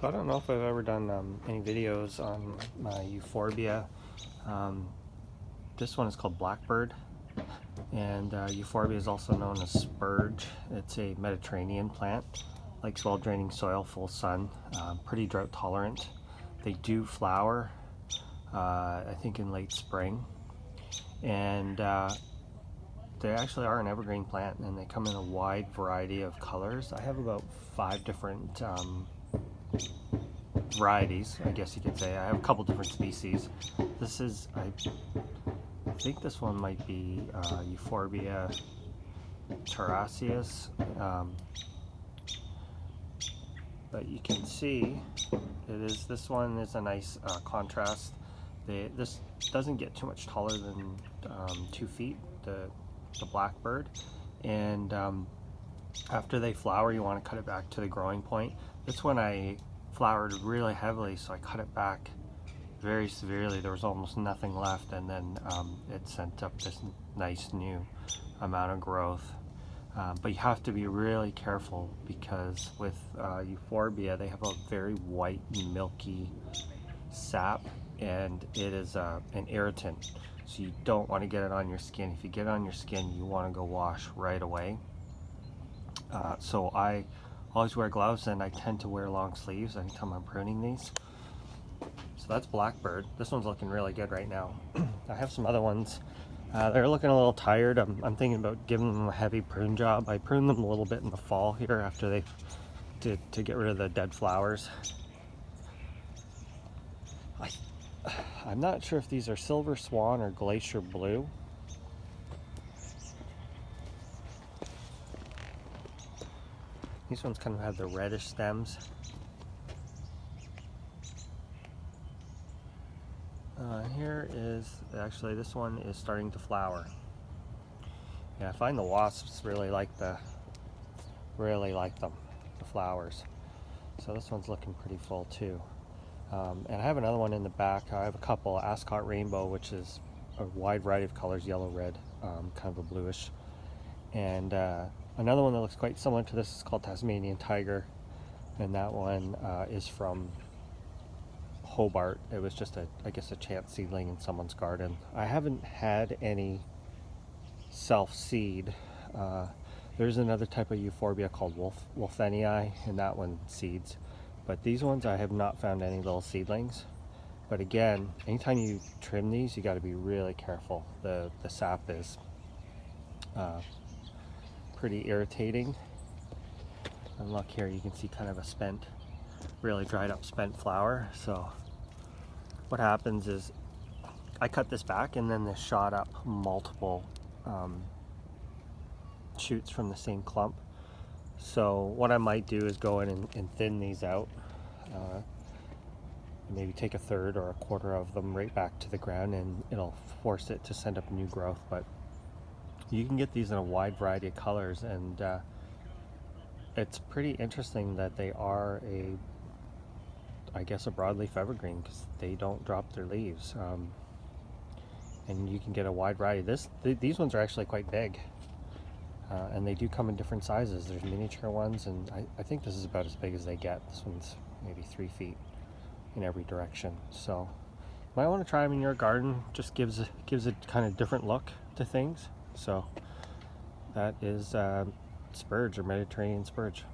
So I don't know if I've ever done any videos on my Euphorbia. Um, this one is called blackbird, and Euphorbia is also known as spurge. It's a Mediterranean plant, likes well draining soil, full sun, pretty drought tolerant. They do flower, I think in late spring, and they actually are an evergreen plant, and they come in a wide variety of colors. I have about 5 different varieties, I guess you could say. I have a couple different species. This is, I think this one might be Euphorbia terraceus, but you can see this one is a nice contrast. This doesn't get too much taller than 2 feet, the blackbird, and after they flower you want to cut it back to the growing point. This one I flowered really heavily, so I cut it back very severely. There was almost nothing left, and then it sent up this nice new amount of growth. But you have to be really careful because with Euphorbia they have a very white milky sap, and it is an irritant, so you don't want to get it on your skin. If you get it on your skin, you want to go wash right away. So I always wear gloves, and I tend to wear long sleeves anytime I'm pruning these. So that's blackbird. This one's looking really good right now. I have some other ones. They're looking a little tired. I'm thinking about giving them a heavy prune job. I prune them a little bit in the fall here after they to get rid of the dead flowers. I'm not sure if these are silver swan or glacier blue. These ones kind of have the reddish stems. Here is, actually this one is starting to flower. Yeah, I find the wasps really like them, the flowers. So this one's looking pretty full too. And I have another one in the back. I have a couple, Ascot Rainbow, which is a wide variety of colors, yellow, red, kind of a bluish. And another one that looks quite similar to this is called Tasmanian Tiger, and that one is from Hobart. It was just I guess a chance seedling in someone's garden. I haven't had any self-seed. There's another type of Euphorbia called Wolfenii, and that one seeds. But these ones I have not found any little seedlings. But again, anytime you trim these, you got to be really careful. The sap is pretty irritating. And look here, you can see kind of a spent, really dried up spent flower. So what happens is I cut this back, and then this shot up multiple shoots from the same clump. So what I might do is go in and thin these out, maybe take a third or a quarter of them right back to the ground, and it'll force it to send up new growth. But you can get these in a wide variety of colors, and it's pretty interesting that they are I guess a broadleaf evergreen, because they don't drop their leaves, and you can get a wide variety. These ones are actually quite big, and they do come in different sizes. There's miniature ones, and I think this is about as big as they get. This one's maybe 3 feet in every direction. So you might want to try them in your garden. Just gives a kind of different look to things. So that is spurge, or Mediterranean spurge.